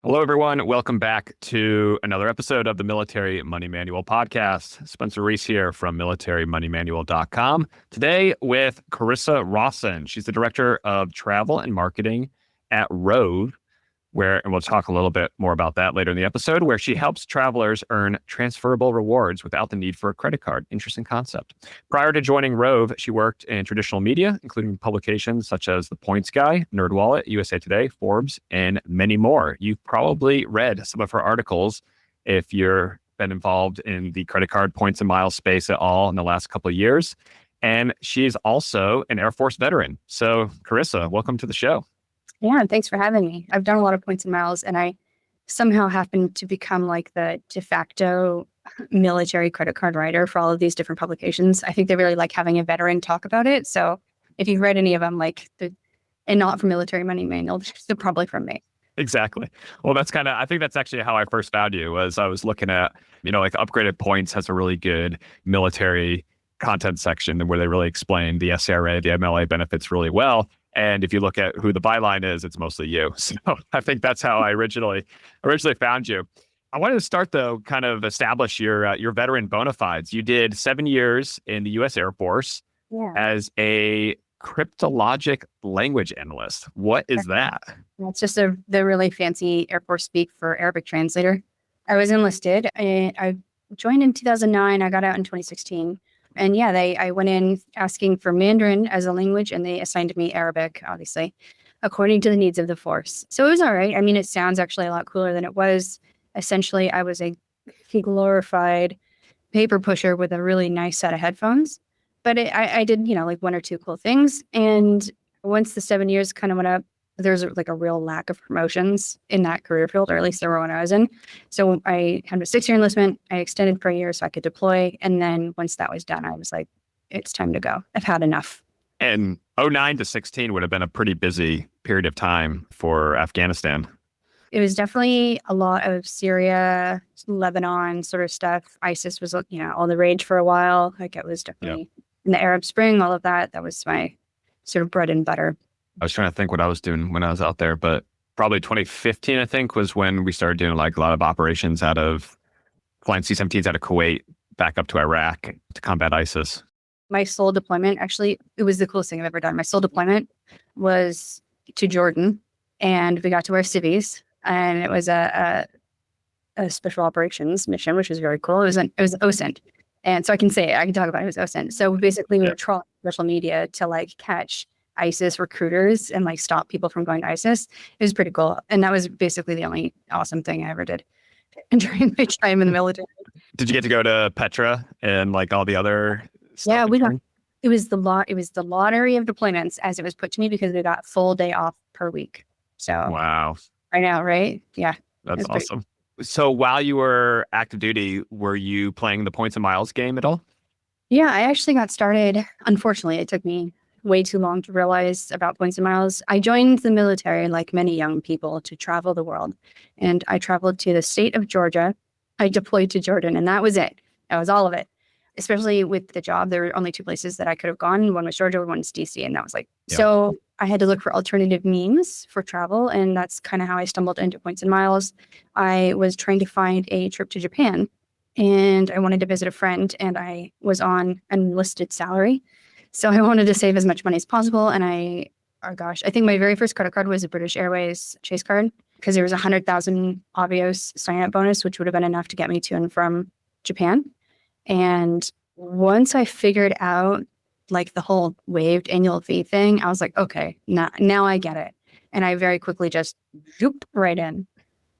Hello, everyone. Welcome back to another episode of the Military Money Manual podcast. Spencer Reese here from militarymoneymanual.com. Today with Carissa Rawson. She's the Director of Travel and Marketing at Rove, and we'll talk a little bit more about that later in the episode, where she helps travelers earn transferable rewards without the need for a credit card. Interesting concept. Prior to joining Rove, she worked in traditional media, including publications such as The Points Guy, NerdWallet, USA Today, Forbes, and many more. You've probably read some of her articles if you've been involved in the credit card points and miles space at all in the last couple of years. And she's also an Air Force veteran. So, Carissa, welcome to the show. Yeah, thanks for having me. I've done a lot of points and miles, and I somehow happened to become like the de facto military credit card writer for all of these different publications. I think they really like having a veteran talk about it. So if you've read any of them, and not from Military Money Manual, they're probably from me. Exactly. Well, I think that's actually how I first found you. Was I was looking at, Upgraded Points has a really good military content section where they really explain the SRA, the MLA benefits really well. And if you look at who the byline is, it's mostly you. So I think that's how I originally found you. I wanted to start, though, kind of establish your veteran bona fides. You did 7 years in the U.S. Air Force as a cryptologic language analyst. What is that? It's just the really fancy Air Force speak for Arabic translator. I was enlisted. I joined in 2009. I got out in 2016. And I went in asking for Mandarin as a language, and they assigned me Arabic, obviously, according to the needs of the force. So it was all right. I mean, it sounds actually a lot cooler than it was. Essentially, I was a glorified paper pusher with a really nice set of headphones. But I did, one or two cool things. And once the 7 years kind of went up, there's a real lack of promotions in that career field, or at least there were when I was in. So I had a 6-year enlistment. I extended for a year so I could deploy. And then once that was done, I was like, it's time to go. I've had enough. And 09 to 16 would have been a pretty busy period of time for Afghanistan. It was definitely a lot of Syria, Lebanon sort of stuff. ISIS was, all the rage for a while. It was definitely in the Arab Spring, all of that. That was my sort of bread and butter. I was trying to think what I was doing when I was out there, but probably 2015, I think, was when we started doing a lot of operations out of flying C-17s out of Kuwait back up to Iraq to combat ISIS. My sole deployment, actually, it was the coolest thing I've ever done. My sole deployment was to Jordan, and we got to wear civvies, and it was a special operations mission, which was very cool. It was OSINT. And so I can talk about it. It was OSINT. So basically we were trawling social media to catch ISIS recruiters and stop people from going to ISIS. It was pretty cool. And that was basically the only awesome thing I ever did during my time in the military. Did you get to go to Petra and all the other stuff? Yeah, it was the lottery of deployments as it was put to me, because we got full day off per week. So wow. I know, right? Yeah. That's awesome. So while you were active duty, were you playing the points and miles game at all? Yeah, I actually got started. Unfortunately, it took me way too long to realize about points and miles. I joined the military, like many young people, to travel the world. And I traveled to the state of Georgia. I deployed to Jordan, and that was it. That was all of it. Especially with the job, there were only 2 places that I could have gone. One was Georgia, one was DC. And that was So I had to look for alternative means for travel. And that's kind of how I stumbled into points and miles. I was trying to find a trip to Japan, and I wanted to visit a friend, and I was on an enlisted salary. So I wanted to save as much money as possible. And I think my very first credit card was a British Airways Chase card, because there was 100,000 Avios sign-up bonus, which would have been enough to get me to and from Japan. And once I figured out the whole waived annual fee thing, I was like, okay, now I get it. And I very quickly just zoop right in.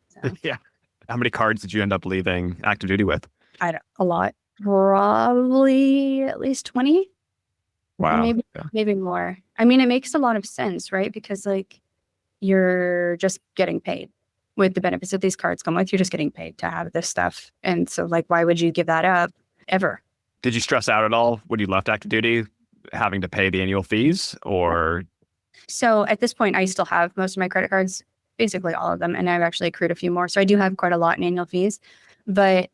So. Yeah. How many cards did you end up leaving active duty with? A lot. Probably at least 20. Wow. Maybe more. I mean, it makes a lot of sense, right? Because you're just getting paid with the benefits that these cards come with. You're just getting paid to have this stuff. And so why would you give that up ever? Did you stress out at all when you left active duty, having to pay the annual fees, or? So at this point, I still have most of my credit cards, basically all of them. And I've actually accrued a few more. So I do have quite a lot in annual fees, but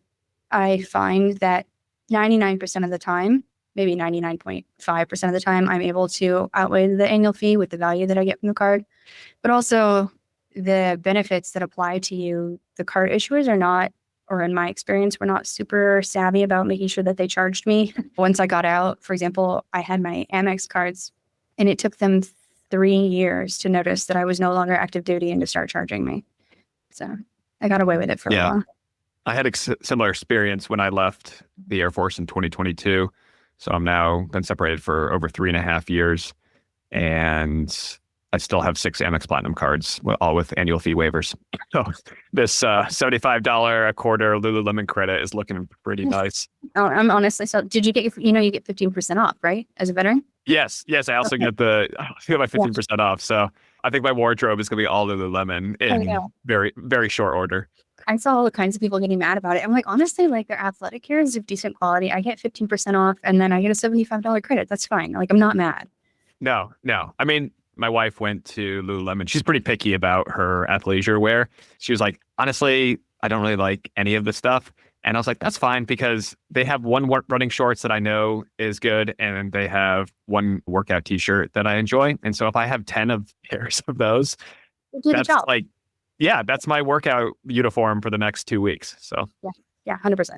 I find that 99% of the time, maybe 99.5% of the time, I'm able to outweigh the annual fee with the value that I get from the card. But also, the benefits that apply to you, the card issuers are not, or in my experience, were not super savvy about making sure that they charged me. Once I got out, for example, I had my Amex cards and it took them 3 years to notice that I was no longer active duty and to start charging me. So I got away with it for a while. I had a similar experience when I left the Air Force in 2022. So I'm now been separated for over 3.5 years. And I still have 6 Amex Platinum cards, all with annual fee waivers. So this $75 a quarter Lululemon credit is looking pretty nice. Oh, I'm honestly, so did you get you get 15% off, right? As a veteran? Yes. I also get my 15% off. So I think my wardrobe is going to be all Lululemon in very, very short order. I saw all kinds of people getting mad about it. I'm like, honestly, like their athletic gear is of decent quality. I get 15% off and then I get a $75 credit. That's fine. Like, I'm not mad. No. I mean, my wife went to Lululemon. She's pretty picky about her athleisure wear. She was like, honestly, I don't really like any of this stuff. And I was like, that's fine because they have one running shorts that I know is good. And they have one workout t-shirt that I enjoy. And so if I have 10 of pairs of those, that's like, that's my workout uniform for the next 2 weeks. So yeah, 100%.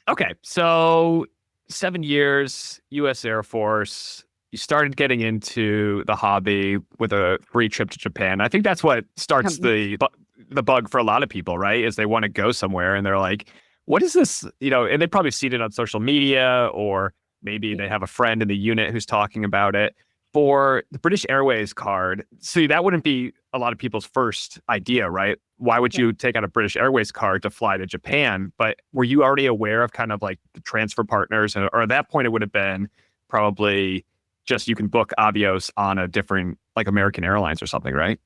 Okay. So 7 years, US Air Force, you started getting into the hobby with a free trip to Japan. I think that's what starts the bug for a lot of people, right? Is they want to go somewhere and they're like, what is this? And they probably seen it on social media, or maybe they have a friend in the unit who's talking about it. For the British Airways card, see, that wouldn't be a lot of people's first idea, right? Why would you take out a British Airways card to fly to Japan? But were you already aware of kind of like the transfer partners? Or at that point, it would have been probably just you can book Avios on a different, like American Airlines or something, right?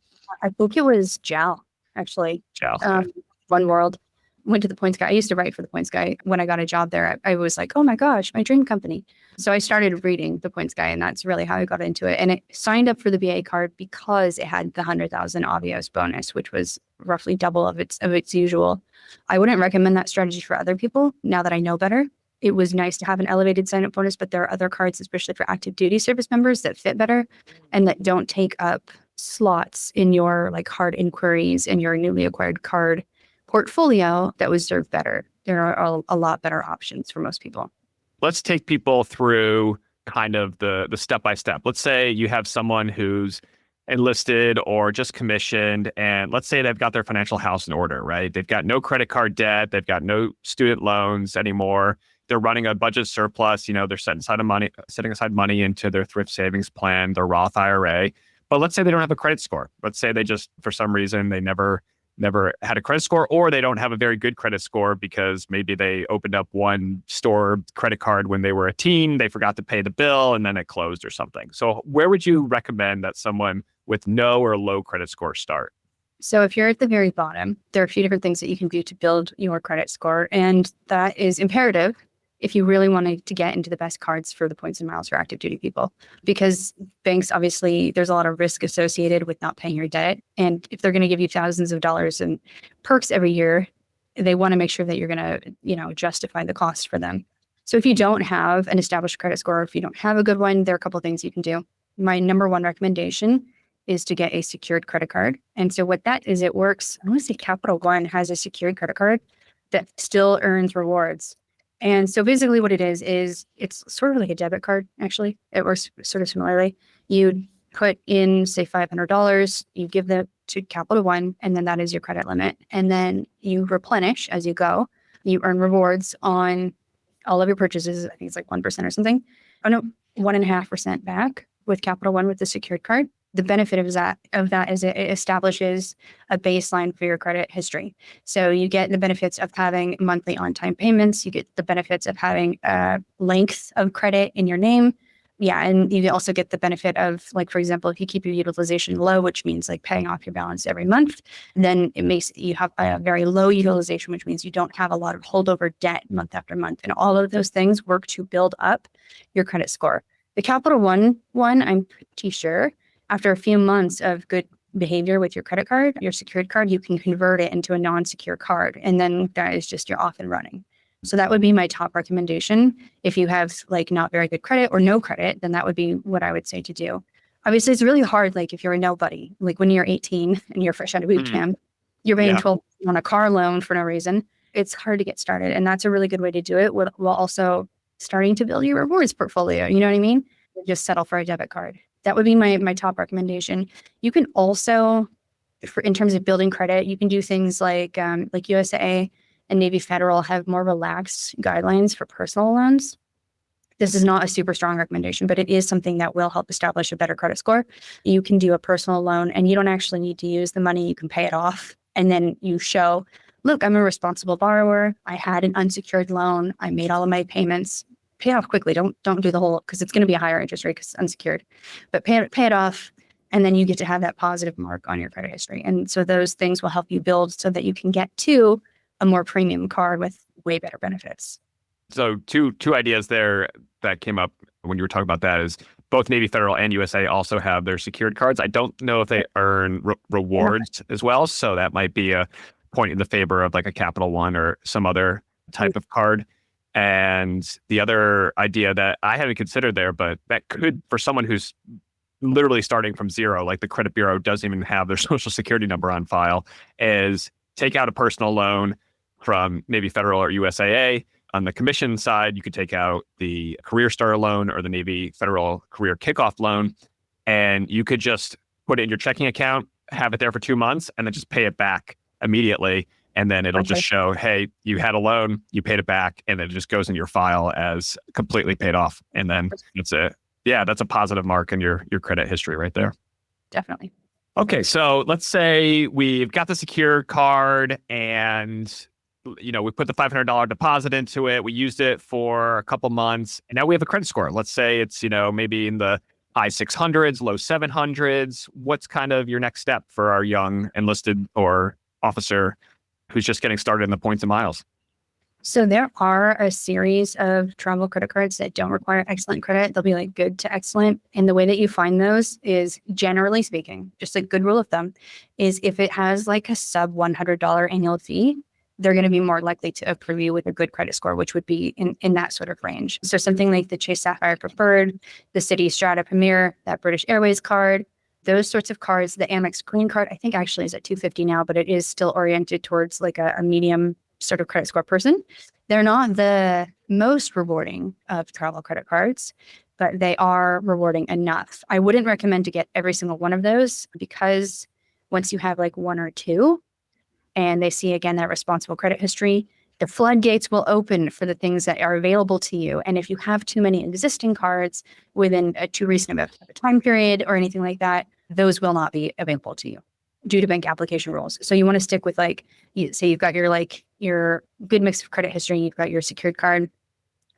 I think it was JAL, actually. JAL. One World. Went to the Points Guy. I used to write for the Points Guy. When I got a job there, I was like, oh my gosh, my dream company. So I started reading the Points Guy, and that's really how I got into it. And it signed up for the BA card because it had the 100,000 Avios bonus, which was roughly double of its usual. I wouldn't recommend that strategy for other people now that I know better. It was nice to have an elevated sign-up bonus, but there are other cards, especially for active duty service members, that fit better and that don't take up slots in your like card inquiries and your newly acquired card portfolio that would serve better. There are a lot better options for most people. Let's take people through kind of the step-by-step. Let's say you have someone who's enlisted or just commissioned, and let's say they've got their financial house in order, right? They've got no credit card debt. They've got no student loans anymore. They're running a budget surplus. They're setting aside money into their thrift savings plan, their Roth IRA. But let's say they don't have a credit score. Let's say they just, for some reason, they never had a credit score, or they don't have a very good credit score because maybe they opened up one store credit card when they were a teen, they forgot to pay the bill, and then it closed or something. So where would you recommend that someone with no or low credit score start? So if you're at the very bottom, there are a few different things that you can do to build your credit score. And that is imperative if you really wanted to get into the best cards for the points and miles for active duty people. Because banks, obviously, there's a lot of risk associated with not paying your debt. And if they're going to give you thousands of dollars in perks every year, they want to make sure that you're going to, justify the cost for them. So if you don't have an established credit score, if you don't have a good one, there are a couple of things you can do. My number one recommendation is to get a secured credit card. And so what that is, it works. I want to say Capital One has a secured credit card that still earns rewards. And so basically what it is it's sort of like a debit card, actually. It works sort of similarly. You put in, say, $500, you give that to Capital One, and then that is your credit limit. And then you replenish as you go. You earn rewards on all of your purchases. I think it's like 1% or something. Oh no, 1.5% back with Capital One with the secured card. The benefit of that is it establishes a baseline for your credit history. So you get the benefits of having monthly on-time payments. You get the benefits of having a length of credit in your name. Yeah, and you also get the benefit of, like, for example, if you keep your utilization low, which means like paying off your balance every month, then it makes you have a very low utilization, which means you don't have a lot of holdover debt month after month. And all of those things work to build up your credit score. The Capital One, I'm pretty sure, after a few months of good behavior with your credit card, your secured card, you can convert it into a non-secure card. And then that is just you're off and running. So that would be my top recommendation. If you have like not very good credit or no credit, then that would be what I would say to do. Obviously, it's really hard. Like if you're a nobody, like when you're 18 and you're fresh out of boot camp, you're paying Yeah. 12 on a car loan for no reason. It's hard to get started. And that's a really good way to do it while also starting to build your rewards portfolio. You know what I mean? Just settle for a debit card. That would be my top recommendation. You can also, in terms of building credit, you can do things like USAA and Navy Federal have more relaxed guidelines for personal loans. This is not a super strong recommendation, but it is something that will help establish a better credit score. You can do a personal loan and you don't actually need to use the money. You can pay it off. And then you show, look, I'm a responsible borrower. I had an unsecured loan. I made all of my payments. Pay it off quickly. Don't do the whole, because it's going to be a higher interest rate because it's unsecured. But pay it off. And then you get to have that positive mark on your credit history. And so those things will help you build so that you can get to a more premium card with way better benefits. So two ideas there that came up when you were talking about that is both Navy Federal and USA also have their secured cards. I don't know if they earn rewards as well. So that might be a point in the favor of like a Capital One or some other type of card. And the other idea that I haven't considered there, but that could, for someone who's literally starting from zero, like the credit bureau doesn't even have their social security number on file, is take out a personal loan from Navy Federal or USAA. On the commission side, you could take out the Career Starter loan or the Navy Federal Career Kickoff loan, and you could just put it in your checking account, have it there for 2 months, and then just pay it back immediately. And then it'll just show, hey, you had a loan, you paid it back, and then it just goes in your file as completely paid off. And then that's a positive mark in your credit history right there. Definitely. Okay, so let's say we've got the secure card and we put the $500 deposit into it. We used it for a couple months, and now we have a credit score. Let's say it's, maybe in the high 600s, low 700s. What's kind of your next step for our young enlisted or officer who's just getting started in the points and miles? So there are a series of travel credit cards that don't require excellent credit. They'll be like good to excellent. And the way that you find those is, generally speaking, just a good rule of thumb, is if it has like a sub $100 annual fee, they're going to be more likely to approve you with a good credit score, which would be in that sort of range. So something like the Chase Sapphire Preferred, the Citi Strata Premier, that British Airways card, those sorts of cards. The Amex Green card, I think actually is at $250 now, but it is still oriented towards like a medium sort of credit score person. They're not the most rewarding of travel credit cards, but they are rewarding enough. I wouldn't recommend to get every single one of those, because once you have like one or two, and they see, again, that responsible credit history, the floodgates will open for the things that are available to you. And if you have too many existing cards within a too recent of a time period or anything like that, those will not be available to you due to bank application rules. So you want to stick with say you've got your good mix of credit history, you've got your secured card,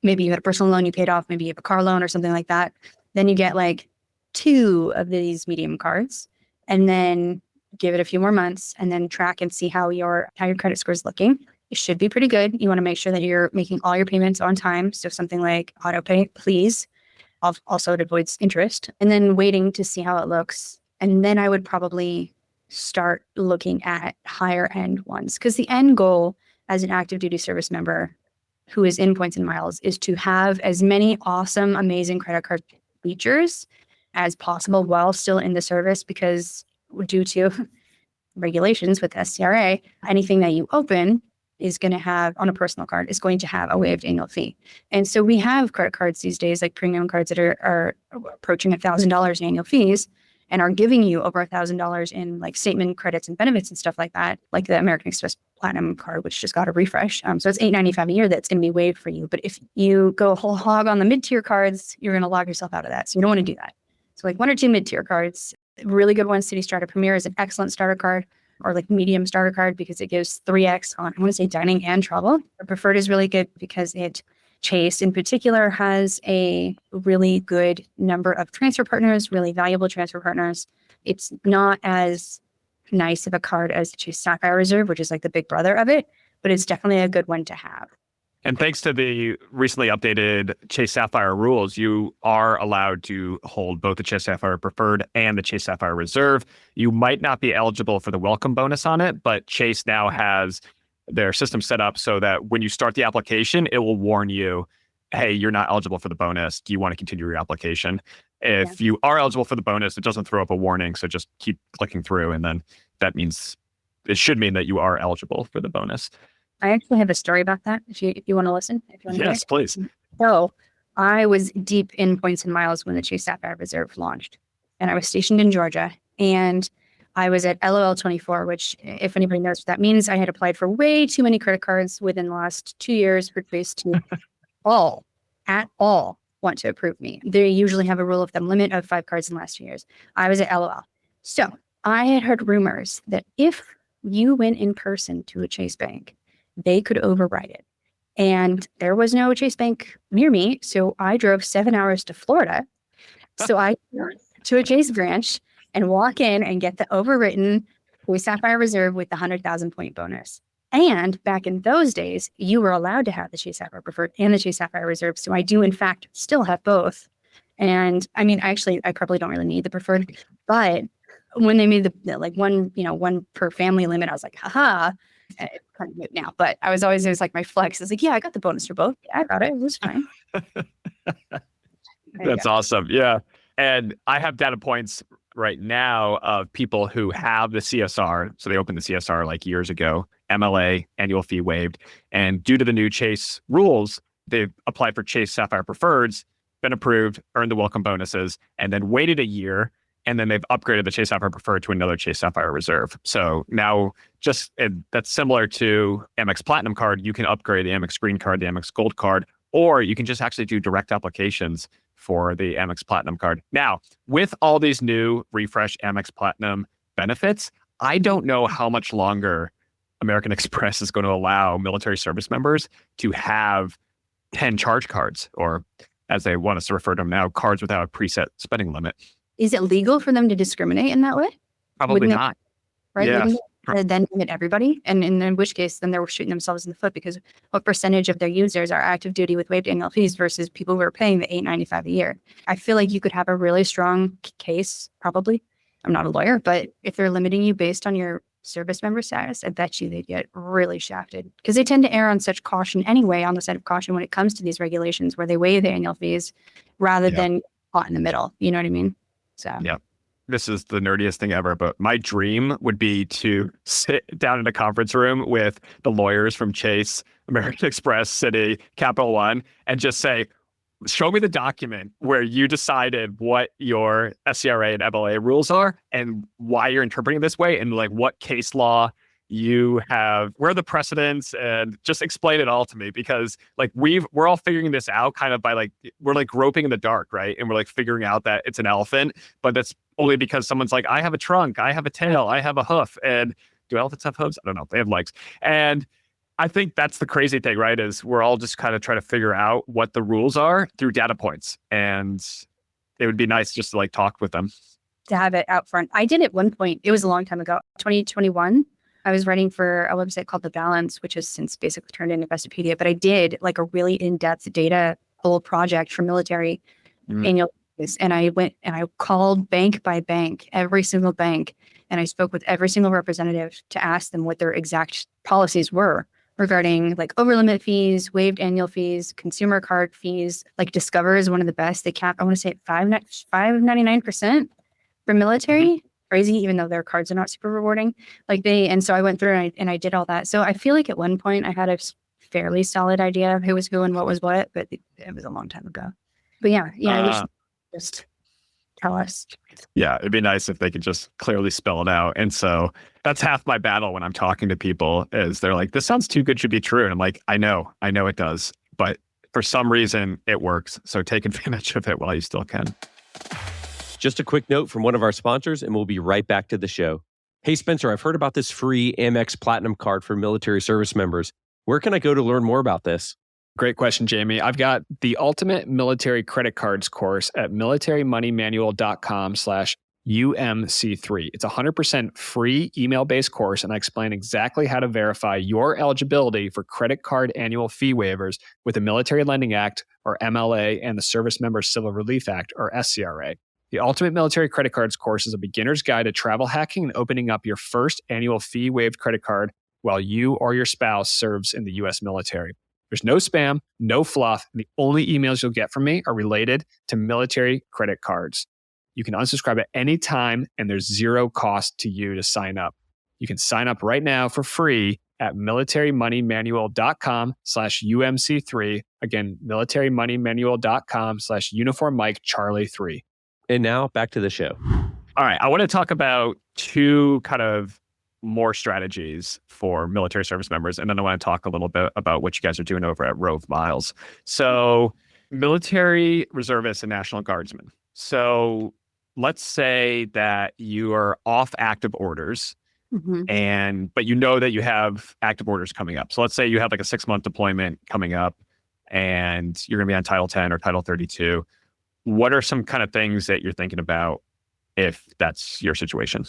maybe you had a personal loan you paid off, maybe you have a car loan or something like that. Then you get like 2 of these medium cards, and then give it a few more months and then track and see how your credit score is looking. It should be pretty good. You want to make sure that you're making all your payments on time. So something like auto pay, please. Also, it avoids interest. And then waiting to see how it looks. And then I would probably start looking at higher end ones, because the end goal as an active duty service member who is in points and miles is to have as many awesome, amazing credit card features as possible while still in the service, because due to regulations with SCRA, anything that you open is going to have on a personal card is going to have a waived annual fee. And so we have credit cards these days, like premium cards that are approaching $1,000 in annual fees and are giving you over $1,000 in like statement credits and benefits and stuff like that, like the American Express Platinum card, which just got a refresh. So it's $895 a year that's going to be waived for you. But if you go whole hog on the mid-tier cards, you're going to log yourself out of that. So you don't want to do that. So like 1 or 2 mid-tier cards. Really good one, Citi Strata Premier is an excellent starter card, or like medium starter card, because it gives 3x on, I want to say, dining and travel. The Preferred is really good because Chase in particular has a really good number of transfer partners, really valuable transfer partners. It's not as nice of a card as Chase Sapphire Reserve, which is like the big brother of it, but it's definitely a good one to have. And thanks to the recently updated Chase Sapphire rules, you are allowed to hold both the Chase Sapphire Preferred and the Chase Sapphire Reserve. You might not be eligible for the welcome bonus on it, but Chase now has their system set up so that when you start the application, it will warn you hey, you're not eligible for the bonus. Do you want to continue your application? Yeah. If you are eligible for the bonus, it doesn't throw up a warning. So just keep clicking through. And then that means it should mean that you are eligible for the bonus. I actually have a story about that if you want to listen. If you want to Yes, please. So I was deep in points and miles when the Chase Sapphire Reserve launched. And I was stationed in Georgia. And I was at LOL 24, which, if anybody knows what that means, I had applied for way too many credit cards within the last 2 years for Chase to at all want to approve me. They usually have a rule of thumb limit of 5 cards in the last 2 years. I was at LOL. So I had heard rumors that if you went in person to a Chase bank, they could override it. And there was no Chase bank near me. So I drove 7 hours to Florida. So I to a Chase branch and walk in and get the overwritten Sapphire Reserve with the 100,000 point bonus. And back in those days, you were allowed to have the Chase Sapphire Preferred and the Chase Sapphire Reserve. So I do, in fact, still have both. And I mean, actually, I probably don't really need the preferred. But when they made the like one per family limit, I was like, haha. It's kind of moot now. But it was like my flex. I was like, yeah, I got the bonus for both. Yeah, I got it. It was fine. That's awesome. Yeah. And I have data points right now of people who have the CSR. So they opened the CSR like years ago, MLA, annual fee waived. And due to the new Chase rules, they've applied for Chase Sapphire Preferreds, been approved, earned the welcome bonuses, and then waited a year. And then they've upgraded the Chase Sapphire Preferred to another Chase Sapphire Reserve. So now that's similar to Amex Platinum card. You can upgrade the Amex Green card, the Amex Gold card, or you can just actually do direct applications for the Amex Platinum card. Now, with all these new refresh Amex Platinum benefits, I don't know how much longer American Express is going to allow military service members to have 10 charge cards, or as they want us to refer to them now, cards without a preset spending limit. Is it legal for them to discriminate in that way? Probably not. Right? Yeah. Then limit everybody. And in which case, then they're shooting themselves in the foot, because what percentage of their users are active duty with waived annual fees versus people who are paying the $8.95 a year? I feel like you could have a really strong case, probably. I'm not a lawyer, but if they're limiting you based on your service member status, I bet you they'd get really shafted, because they tend to err on such caution anyway, on the side of caution when it comes to these regulations where they waive the annual fees rather than caught in the middle. You know what I mean? So yeah. This is the nerdiest thing ever, but my dream would be to sit down in a conference room with the lawyers from Chase, American Express, Citi, Capital One, and just say, show me the document where you decided what your SCRA and MLA rules are and why you're interpreting this way, and like what case law you have, where are the precedents, and just explain it all to me, because like we're all figuring this out kind of by like, we're like groping in the dark, right? And we're like figuring out that it's an elephant, but that's only because someone's like, I have a trunk, I have a tail, I have a hoof. And do elephants have hooves? I don't know. They have legs. And I think that's the crazy thing, right? Is we're all just kind of trying to figure out what the rules are through data points. And it would be nice just to like talk with them. To have it out front. I did at one point, it was a long time ago, 2021. I was writing for a website called The Balance, which has since basically turned into Investopedia. But I did like a really in-depth data pull project for military annual fees. And I went and I called bank by bank, every single bank. And I spoke with every single representative to ask them what their exact policies were regarding like overlimit fees, waived annual fees, consumer card fees. Like Discover is one of the best. They cap, I want to say 5.99% for military. Crazy, even though their cards are not super rewarding. And so I went through and I did all that. So I feel like at one point I had a fairly solid idea of who was who and what was what, but it was a long time ago. But yeah, we should just tell us. Yeah, it'd be nice if they could just clearly spell it out. And so that's half my battle when I'm talking to people, is they're like, this sounds too good to be true. And I'm like, I know it does. But for some reason it works. So take advantage of it while you still can. Just a quick note from one of our sponsors, and we'll be right back to the show. Hey, Spencer, I've heard about this free Amex Platinum card for military service members. Where can I go to learn more about this? Great question, Jamie. I've got the Ultimate Military Credit Cards course at militarymoneymanual.com/UMC3. It's a 100% free email-based course, and I explain exactly how to verify your eligibility for credit card annual fee waivers with the Military Lending Act, or MLA, and the Service Member Civil Relief Act, or SCRA. The Ultimate Military Credit Cards course is a beginner's guide to travel hacking and opening up your first annual fee-waived credit card while you or your spouse serves in the U.S. military. There's no spam, no fluff. And the only emails you'll get from me are related to military credit cards. You can unsubscribe at any time, and there's zero cost to you to sign up. You can sign up right now for free at militarymoneymanual.com/UMC3. Again, militarymoneymanual.com/uniform Mike Charlie 3. And now back to the show. All right. I want to talk about two kind of more strategies for military service members. And then I want to talk a little bit about what you guys are doing over at Rove Miles. So military reservists and National Guardsmen. So let's say that you are off active orders but you know that you have active orders coming up. So let's say you have like a 6-month deployment coming up and you're going to be on Title 10 or Title 32. What are some kind of things that you're thinking about if that's your situation?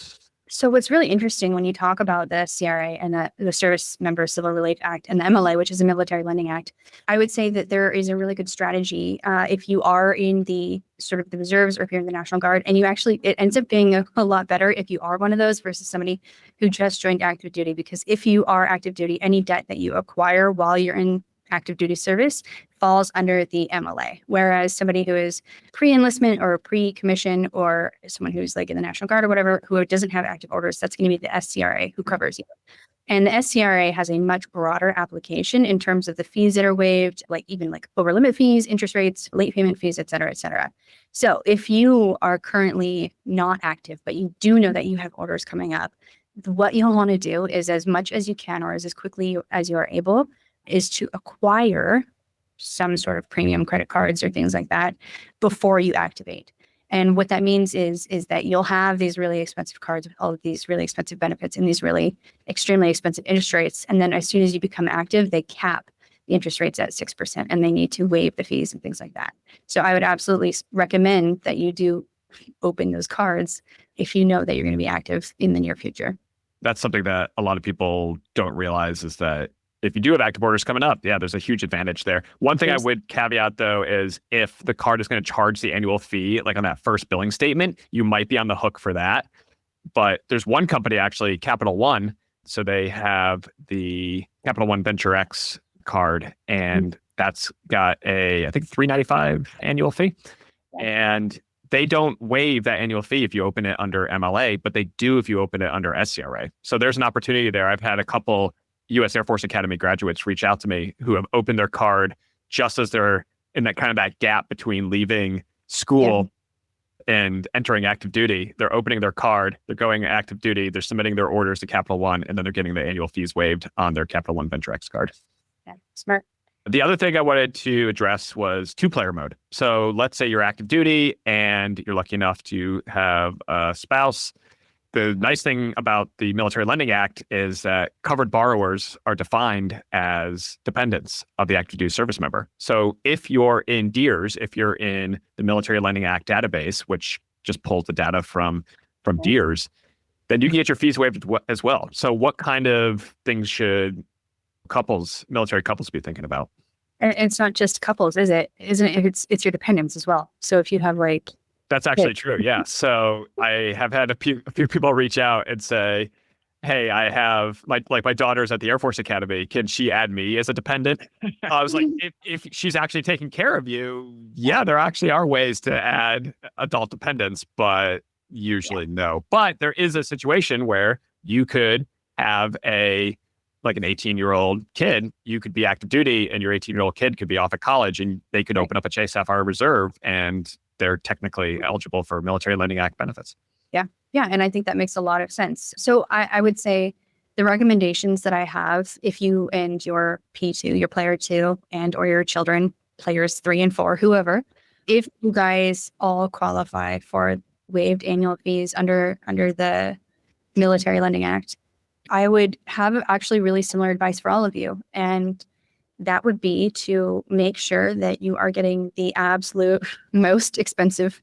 So what's really interesting when you talk about the CRA and the Service Member Civil Relief Act and the MLA, which is a Military Lending Act, I would say that there is a really good strategy if you are in the sort of the reserves or if you're in the National Guard, and it ends up being a lot better if you are one of those versus somebody who just joined active duty. Because if you are active duty, any debt that you acquire while you're in active duty service falls under the MLA, whereas somebody who is pre-enlistment or pre-commission or someone who's like in the National Guard or whatever, who doesn't have active orders, that's going to be the SCRA who covers you. And the SCRA has a much broader application in terms of the fees that are waived, like even like over limit fees, interest rates, late payment fees, et cetera, et cetera. So if you are currently not active, but you do know that you have orders coming up, what you'll want to do is as much as you can or as quickly as you are able is to acquire some sort of premium credit cards or things like that before you activate. And what that means is that you'll have these really expensive cards with all of these really expensive benefits and these really extremely expensive interest rates. And then as soon as you become active, they cap the interest rates at 6% and they need to waive the fees and things like that. So I would absolutely recommend that you do open those cards if you know that you're going to be active in the near future. That's something that a lot of people don't realize is that if you do have active orders coming up, yeah, there's a huge advantage there. One thing I would caveat, though, is if the card is going to charge the annual fee, like on that first billing statement, you might be on the hook for that. But there's one company, actually, Capital One. So they have the Capital One Venture X card, and that's got a, I think, $395 annual fee. And they don't waive that annual fee if you open it under MLA, but they do if you open it under SCRA. So there's an opportunity there. I've had a couple U.S. Air Force Academy graduates reach out to me who have opened their card just as they're in that kind of that gap between leaving school and entering active duty. They're opening their card, they're going active duty, they're submitting their orders to Capital One, and then they're getting the annual fees waived on their Capital One Venture X card. Yeah, smart. The other thing I wanted to address was two-player mode. So let's say you're active duty and you're lucky enough to have a spouse. The nice thing about the Military Lending Act is that covered borrowers are defined as dependents of the active duty service member. So if you're in DEERS, if you're in the Military Lending Act database, which just pulls the data from DEERS, then you can get your fees waived as well. So what kind of things should military couples be thinking about? And it's not just couples, is it? Isn't it? It's your dependents as well. So if you have like... That's actually true. Yeah. So I have had a few people reach out and say, hey, I have my daughter's at the Air Force Academy. Can she add me as a dependent? I was like, if she's actually taking care of you, yeah, there actually are ways to add adult dependents, but usually no. But there is a situation where you could have an 18-year-old kid, you could be active duty and your 18-year-old kid could be off at college and they could open up a Chase Sapphire Reserve and they're technically eligible for Military Lending Act benefits. Yeah. And I think that makes a lot of sense. So I would say the recommendations that I have, if you and your P2, your player 2, and or your children, players 3 and 4, whoever, if you guys all qualify for waived annual fees under the Military Lending Act, I would have actually really similar advice for all of you. And that would be to make sure that you are getting the absolute most expensive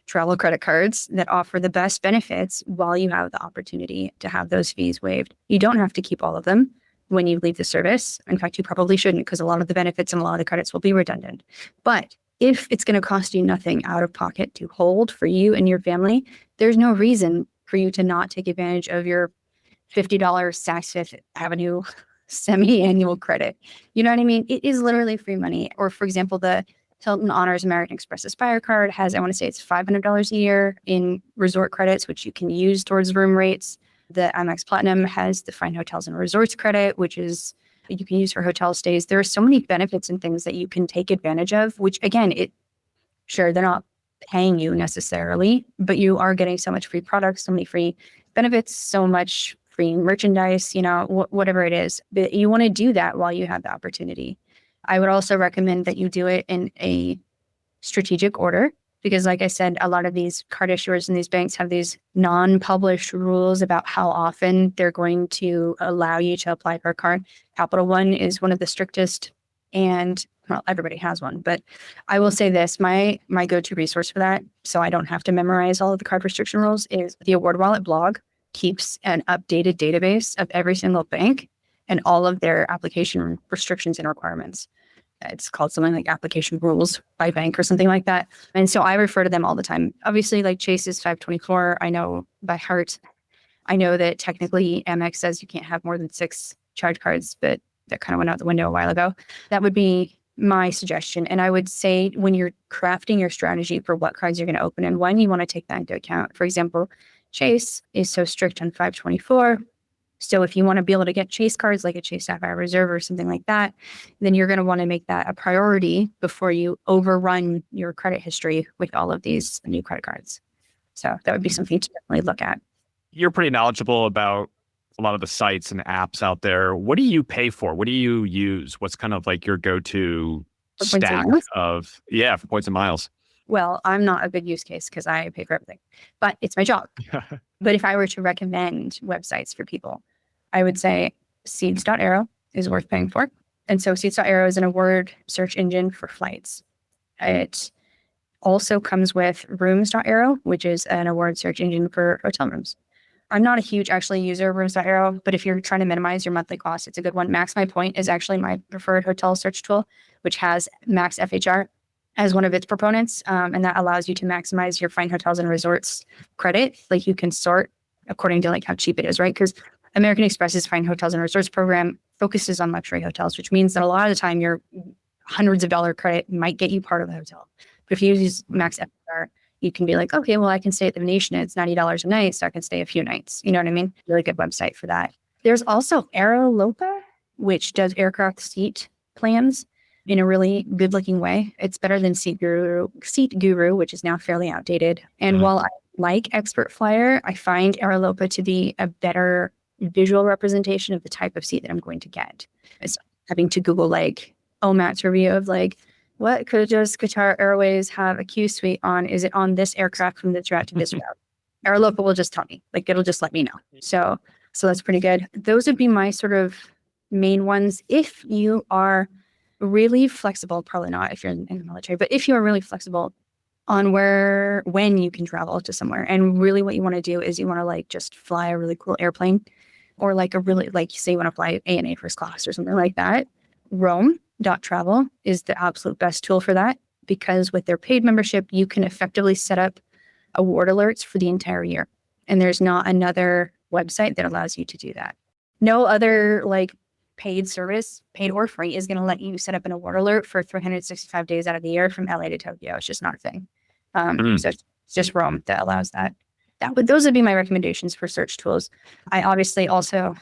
travel credit cards that offer the best benefits while you have the opportunity to have those fees waived. You don't have to keep all of them when you leave the service. In fact, you probably shouldn't, because a lot of the benefits and a lot of the credits will be redundant. But if it's going to cost you nothing out of pocket to hold for you and your family, there's no reason for you to not take advantage of your $50 Saks Fifth Avenue semi-annual credit. You know what I mean? It is literally free money. Or for example, the Hilton Honors American Express Aspire card has, I want to say it's $500 a year in resort credits, which you can use towards room rates. The Amex Platinum has the Fine Hotels and Resorts credit, which is you can use for hotel stays. There are so many benefits and things that you can take advantage of, which again, sure, they're not paying you necessarily, but you are getting so much free products, so many free benefits, so much free merchandise, whatever it is. But you want to do that while you have the opportunity. I would also recommend that you do it in a strategic order because, like I said, a lot of these card issuers and these banks have these non-published rules about how often they're going to allow you to apply for a card. Capital One is one of the strictest, and well, everybody has one. But I will say this, my go-to resource for that, so I don't have to memorize all of the card restriction rules, is the NerdWallet blog keeps an updated database of every single bank and all of their application restrictions and requirements. It's called something like application rules by bank or something like that. And so I refer to them all the time. Obviously, like Chase is 524. I know by heart. I know that technically Amex says you can't have more than 6 charge cards, but that kind of went out the window a while ago. That would be my suggestion. And I would say when you're crafting your strategy for what cards you're going to open and when, you want to take that into account. For example, Chase is so strict on 524. So if you want to be able to get Chase cards like a Chase Sapphire Reserve or something like that, then you're going to want to make that a priority before you overrun your credit history with all of these new credit cards. So that would be something to definitely look at. You're pretty knowledgeable about a lot of the sites and apps out there. What do you pay for? What do you use? What's kind of like your go-to stack of, for points and miles? Well, I'm not a good use case because I pay for everything, but it's my job. But if I were to recommend websites for people, I would say Seeds.aero is worth paying for. And so Seeds.aero is an award search engine for flights. It also comes with Rooms.aero, which is an award search engine for hotel rooms. I'm not a huge user of Rooms.aero, but if you're trying to minimize your monthly cost, it's a good one. Max My Point is actually my preferred hotel search tool, which has Max FHR as one of its proponents. And that allows you to maximize your Fine Hotels and Resorts credit. Like you can sort according to like how cheap it is, right? Because American Express's Fine Hotels and Resorts program focuses on luxury hotels, which means that a lot of the time your hundreds of dollar credit might get you part of the hotel. But if you use Max FHR, you can be like, okay, well, I can stay at the Venetian. It's $90 a night, so I can stay a few nights. You know what I mean? Really good website for that. There's also Aerolopa, which does aircraft seat plans in a really good looking way. It's better than Seat Guru, which is now fairly outdated. And while I like Expert Flyer, I find Aerolopa to be a better visual representation of the type of seat that I'm going to get. It's having to Google like OMAT's review of like, what does Qatar Airways have a Q suite on? Is it on this aircraft from this route to this route? Aerolopa will just tell me, like it'll just let me know. So that's pretty good. Those would be my sort of main ones. If you are really flexible, probably not if you're in the military, but if you are really flexible on when you can travel to somewhere, and really what you want to do is you want to like just fly a really cool airplane, or like a really, like say you want to fly ANA first class or something like that. Rome.travel is the absolute best tool for that, because with their paid membership, you can effectively set up award alerts for the entire year. And there's not another website that allows you to do that. No other like paid service, paid or free, is going to let you set up an award alert for 365 days out of the year from LA to Tokyo. It's just not a thing. So it's just Rome that allows that. Those would be my recommendations for search tools. I obviously also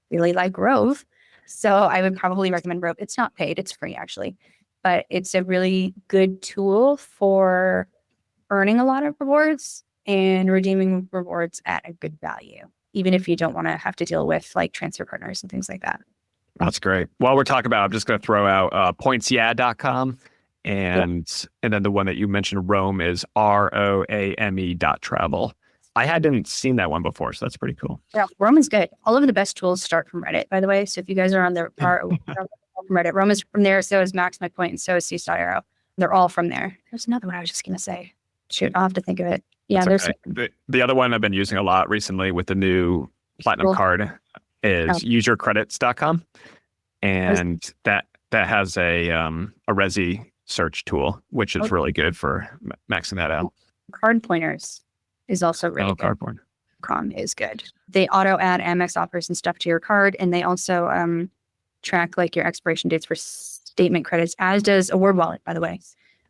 really like Rove, so I would probably recommend Rove. It's not paid, it's free actually, but it's a really good tool for earning a lot of rewards and redeeming rewards at a good value, even if you don't want to have to deal with like transfer partners and things like that. That's great. While we're talking about, I'm just going to throw out pointsyeah.com. And then the one that you mentioned, Rome, is ROAME.travel. I hadn't seen that one before, so that's pretty cool. Yeah, Rome is good. All of the best tools start from Reddit, by the way. So if you guys are on the part from Reddit, Rome is from there. So is Max My Point, and so is Seeds.aero. They're all from there. There's another one I was just going to say. Shoot, I'll have to think of it. Yeah, that's okay. The other one I've been using a lot recently with the new Platinum card is usercredits.com. And that has a Resi search tool, which is really good for maxing that out. Card Pointers is also really good. Card Pointer. Com is good. They auto add Amex offers and stuff to your card, and they also track like your expiration dates for statement credits, as does Award Wallet, by the way.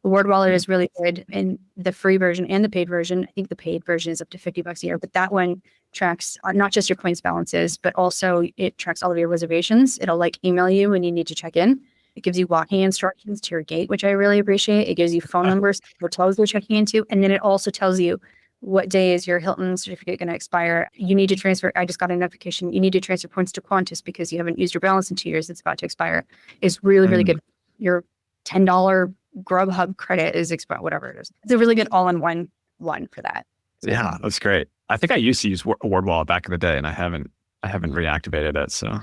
Award Wallet is really good in the free version and the paid version. I think the paid version is up to $50 a year, but that one tracks not just your points balances, but also it tracks all of your reservations. It'll like email you when you need to check in. It gives you walking instructions to your gate, which I really appreciate. It gives you phone numbers, hotels you're checking into, and then it also tells you what day is your Hilton certificate going to expire. You need to transfer. I just got a notification. You need to transfer points to Qantas because you haven't used your balance in 2 years. It's about to expire. It's really, really good. Your $10 Grubhub credit is expired, whatever it is. It's a really good all-in-one for that. Yeah, that's great. I think I used to use Award Wallet back in the day, and I haven't reactivated it. So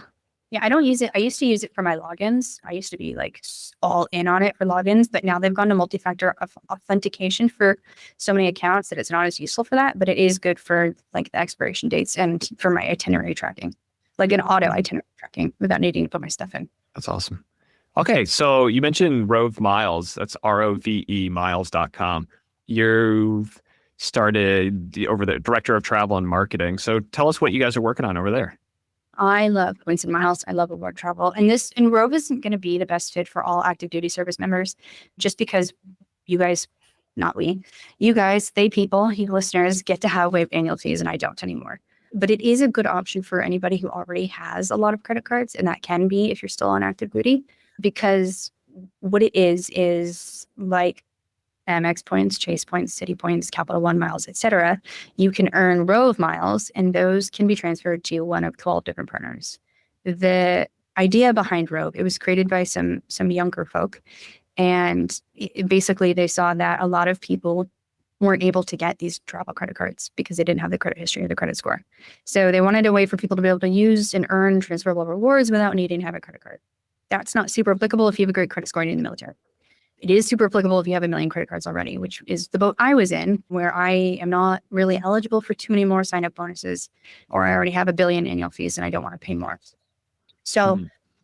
yeah, I don't use it. I used to use it for my logins. I used to be like all in on it for logins, but now they've gone to multi-factor authentication for so many accounts that it's not as useful for that, but it is good for like the expiration dates and for my itinerary tracking, like an auto itinerary tracking without needing to put my stuff in. that's awesome. Okay, so you mentioned Rove Miles. That's ROVE miles.com. You've started over the director of travel and marketing. So tell us what you guys are working on over there. I love points and miles. I love award travel. And Rove isn't going to be the best fit for all active duty service members just because you guys, not we, you guys, they people, you listeners get to have waived annual fees and I don't anymore. But it is a good option for anybody who already has a lot of credit cards. And that can be if you're still on active duty, because what it is like Amex points, Chase points, Citi points, Capital One miles, etc. You can earn Rove miles, and those can be transferred to one of 12 different partners. The idea behind Rove, it was created by some younger folk, and basically they saw that a lot of people weren't able to get these travel credit cards because they didn't have the credit history or the credit score. So they wanted a way for people to be able to use and earn transferable rewards without needing to have a credit card. That's not super applicable if you have a great credit score and you're in the military. It is super applicable if you have 1 million credit cards already, which is the boat I was in, where I am not really eligible for too many more sign-up bonuses, or I already have 1 billion annual fees and I don't want to pay more. So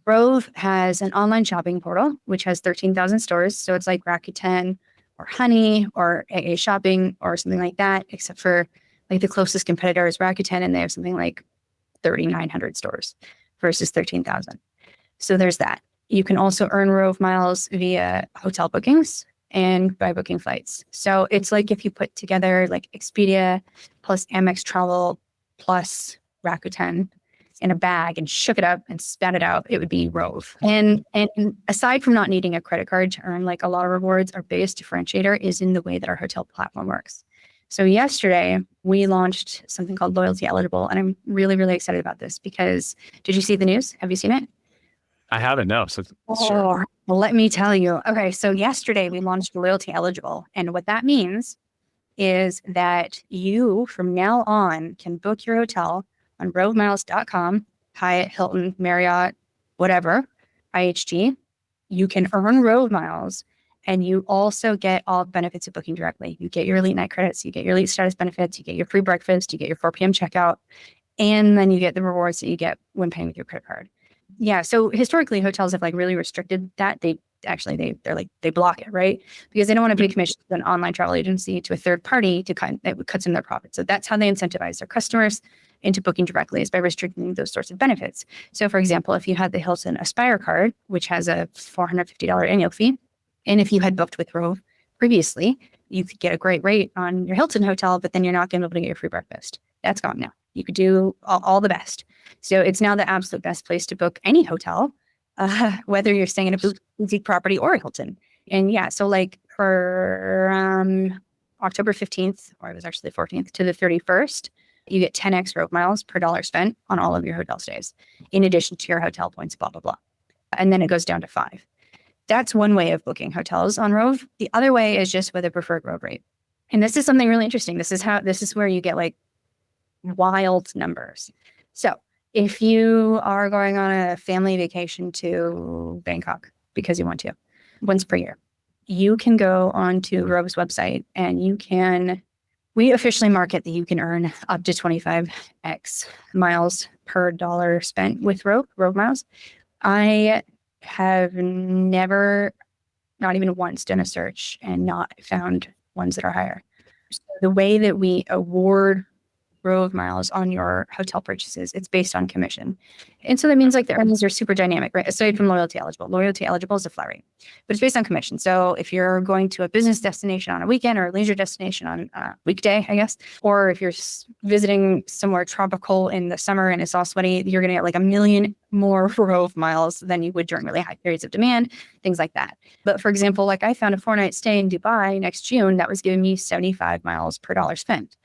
Rove has an online shopping portal, which has 13,000 stores. So it's like Rakuten or Honey or AA Shopping or something like that, except for like the closest competitor is Rakuten, and they have something like 3,900 stores versus 13,000. So there's that. You can also earn Rove miles via hotel bookings and by booking flights. So it's like if you put together like Expedia plus Amex Travel plus Rakuten in a bag and shook it up and spat it out, it would be Rove. And aside from not needing a credit card to earn like a lot of rewards, our biggest differentiator is in the way that our hotel platform works. So yesterday we launched something called Loyalty Eligible, and I'm really, really excited about this because did you see the news? Have you seen it? I haven't, no. So sure. Well, let me tell you. Okay, so yesterday we launched Loyalty Eligible. And what that means is that you, from now on, can book your hotel on rovemiles.com, Hyatt, Hilton, Marriott, whatever, IHG. You can earn Rove miles, and you also get all the benefits of booking directly. You get your elite night credits, you get your elite status benefits, you get your free breakfast, you get your 4 p.m. checkout, and then you get the rewards that you get when paying with your credit card. Yeah. So historically, hotels have like really restricted that. They block it, right? Because they don't want to pay commissions to an online travel agency to a third party that cuts in their profit. So that's how they incentivize their customers into booking directly, is by restricting those sorts of benefits. So for example, if you had the Hilton Aspire card, which has a $450 annual fee, and if you had booked with Rove previously, you could get a great rate on your Hilton hotel, but then you're not going to be able to get your free breakfast. That's gone now. You could do all the best. So it's now the absolute best place to book any hotel, whether you're staying in a boutique property or a Hilton. And yeah, so like for October 15th, or it was actually the 14th to the 31st, you get 10x Rove miles per dollar spent on all of your hotel stays, in addition to your hotel points, blah, blah, blah. And then it goes down to 5. That's one way of booking hotels on Rove. The other way is just with a preferred Rove rate. And this is something really interesting. This is where you get like wild numbers. So if you are going on a family vacation to Bangkok because you want to, once per year, you can go onto Rove's website and we officially market that you can earn up to 25x miles per dollar spent with Rove miles. I have never, not even once, done a search and not found ones that are higher. So the way that we award Rove miles on your hotel purchases. It's based on commission. And so that means like the earnings are super dynamic, right? Aside from loyalty eligible. Loyalty eligible is a flat rate, but it's based on commission. So if you're going to a business destination on a weekend or a leisure destination on a weekday, I guess, or if you're visiting somewhere tropical in the summer and it's all sweaty, you're going to get like 1 million more Rove miles than you would during really high periods of demand, things like that. But for example, like I found a 4-night stay in Dubai next June that was giving me 75 miles per dollar spent,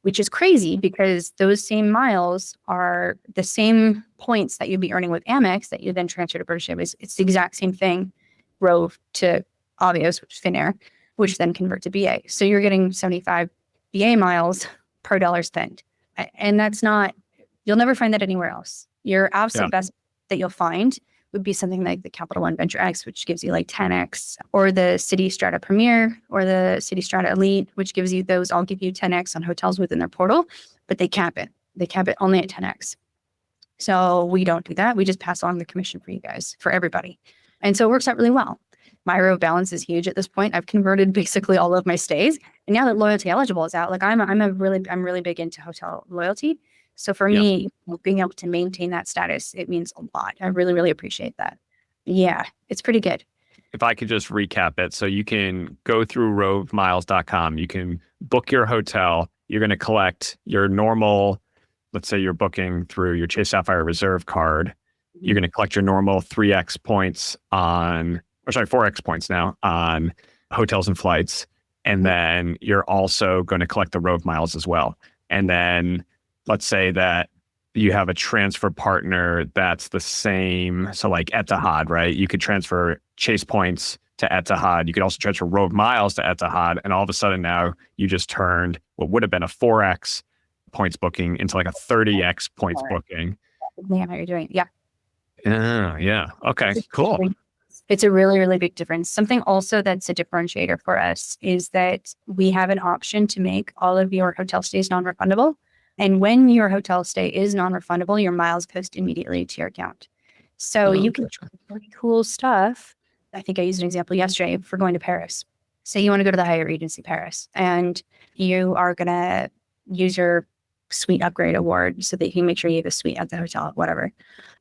which is crazy because those same miles are the same points that you'd be earning with Amex that you then transfer to British Airways. It's the exact same thing, Rove to Avios, which is Finnair, which then convert to BA. So you're getting 75 BA miles per dollar spent. And that's not, you'll never find that anywhere else. Your absolute best that you'll find would be something like the Capital One Venture X, which gives you like 10x, or the Citi Strata Premier, or the Citi Strata Elite, which gives you those, I'll give you 10x on hotels within their portal, but they cap it. They cap it only at 10x. So we don't do that. We just pass along the commission for you guys, for everybody. And so it works out really well. My Rove balance is huge at this point. I've converted basically all of my stays. And now that loyalty eligible is out, like I'm really big into hotel loyalty. So for me, being able to maintain that status, it means a lot. I really, really appreciate that. Yeah, it's pretty good. If I could just recap it. So you can go through rovemiles.com. You can book your hotel. You're going to collect your normal, let's say you're booking through your Chase Sapphire Reserve card. You're going to collect your normal 3x points 4x points now on hotels and flights. And then you're also going to collect the Rove miles as well. And then let's say that you have a transfer partner that's the same. So like Etihad, right? You could transfer Chase points to Etihad. You could also transfer Rove miles to Etihad. And all of a sudden now you just turned what would have been a 4x points booking into like a 30x points booking. Yeah, how you're doing. Yeah. Yeah. Okay, cool. It's a really, really big difference. Something also that's a differentiator for us is that we have an option to make all of your hotel stays non-refundable. And when your hotel stay is non-refundable, your miles post immediately to your account. So you can try pretty cool stuff. I think I used an example yesterday for going to Paris. Say you want to go to the Hyatt Regency Paris and you are going to use your suite upgrade award so that you can make sure you have a suite at the hotel, whatever.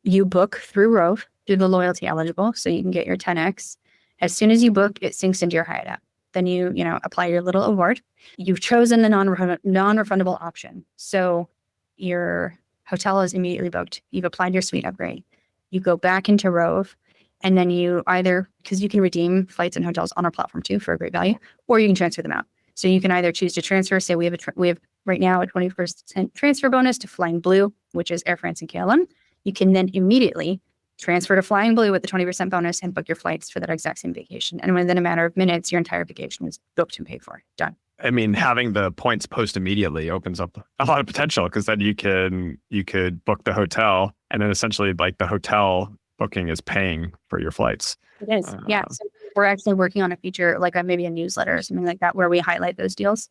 You book through Rove, do the loyalty eligible so you can get your 10x. As soon as you book, it syncs into your Hyatt app. Then you apply your little award. You've chosen the non-refundable option. So your hotel is immediately booked. You've applied your suite upgrade. You go back into Rove, and then you either, because you can redeem flights and hotels on our platform too for a great value, or you can transfer them out. So you can either choose to transfer. Say we have right now a 20% transfer bonus to Flying Blue, which is Air France and KLM. You can then immediately transfer to Flying Blue with the 20% bonus and book your flights for that exact same vacation. And within a matter of minutes, your entire vacation is booked and paid for. Done. I mean, having the points post immediately opens up a lot of potential because then you could book the hotel and then essentially like the hotel booking is paying for your flights. It is. Yeah. So we're actually working on a feature like maybe a newsletter or something like that where we highlight those deals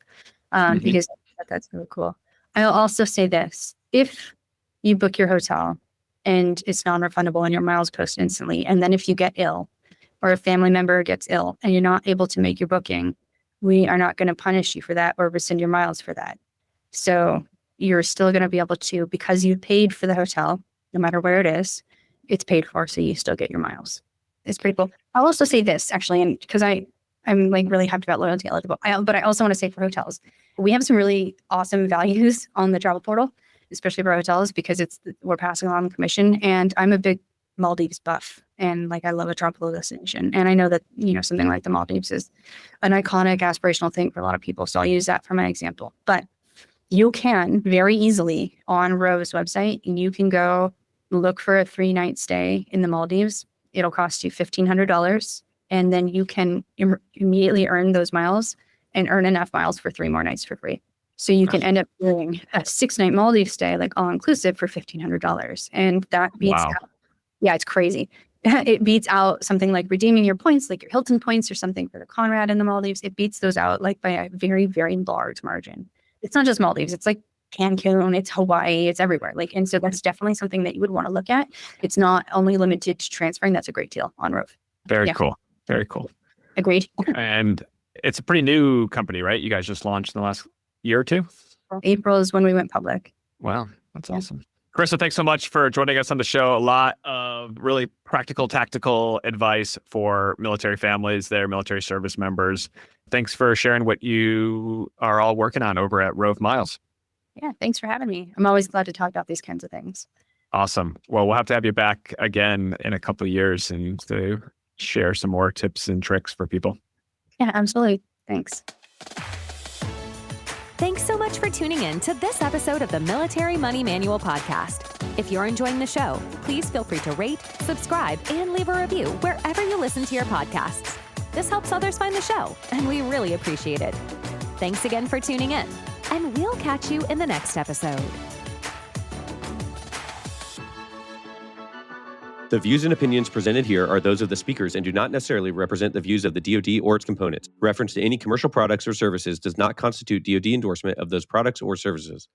because that's really cool. I'll also say this. If you book your hotel and it's non-refundable and your miles post instantly, and then if you get ill or a family member gets ill and you're not able to make your booking, we are not going to punish you for that or rescind your miles for that. So you're still going to be able to, because you paid for the hotel, no matter where it is, it's paid for, so you still get your miles. It's pretty cool. I'll also say this actually, and because I'm like really hyped about loyalty eligible, but I also want to say for hotels, we have some really awesome values on the travel portal, especially for hotels, because we're passing along commission. And I'm a big Maldives buff, and like I love a tropical destination. And I know that something like the Maldives is an iconic aspirational thing for a lot of people. So I'll use that for my example. But you can very easily on Rove's website, you can go look for a 3-night stay in the Maldives. It'll cost you $1,500, and then you can immediately earn those miles and earn enough miles for 3 more nights for free. So you can end up doing a 6-night Maldives stay, like all inclusive, for $1,500. And that beats out, it's crazy. It beats out something like redeeming your points, like your Hilton points or something for the Conrad in the Maldives. It beats those out like by a very, very large margin. It's not just Maldives. It's like Cancun, it's Hawaii, it's everywhere. And so that's definitely something that you would want to look at. It's not only limited to transferring. That's a great deal on Rove. Very cool. Very cool. Agreed. And it's a pretty new company, right? You guys just launched in the last year or two? April is when we went public. Wow, that's awesome. Carissa, thanks so much for joining us on the show. A lot of really practical, tactical advice for military families, their military service members. Thanks for sharing what you are all working on over at Rove Miles. Yeah, thanks for having me. I'm always glad to talk about these kinds of things. Awesome. Well, we'll have to have you back again in a couple of years and to share some more tips and tricks for people. Yeah, absolutely. Thanks. Thanks so much for tuning in to this episode of the Military Money Manual podcast. If you're enjoying the show, please feel free to rate, subscribe, and leave a review wherever you listen to your podcasts. This helps others find the show, and we really appreciate it. Thanks again for tuning in, and we'll catch you in the next episode. The views and opinions presented here are those of the speakers and do not necessarily represent the views of the DoD or its components. Reference to any commercial products or services does not constitute DoD endorsement of those products or services.